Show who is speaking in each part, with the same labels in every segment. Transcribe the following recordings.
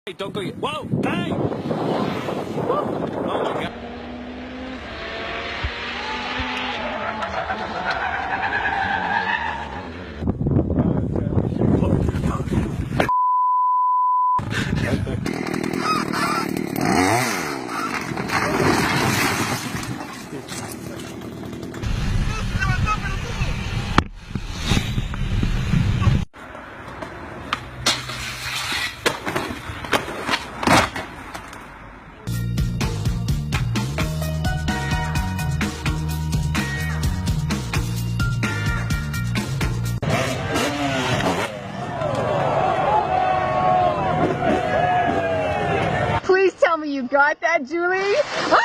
Speaker 1: Hey, don't go yet. Whoa! Hey! Oh my God.
Speaker 2: Please tell me you got that, Julie. Ah!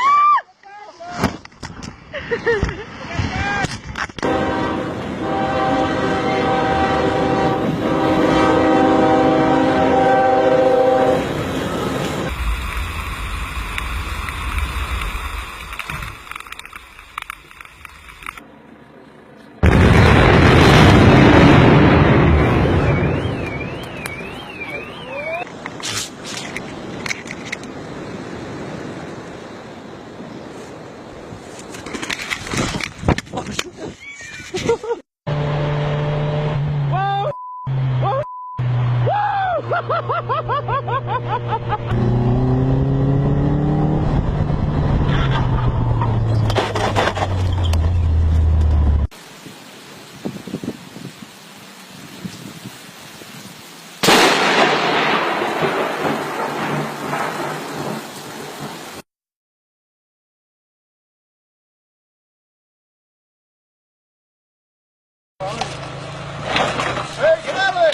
Speaker 3: Hey, get out of it!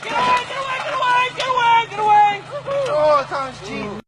Speaker 1: Get away! Get away! Get away! Get away! Get away!
Speaker 3: Oh, it's on his jeep.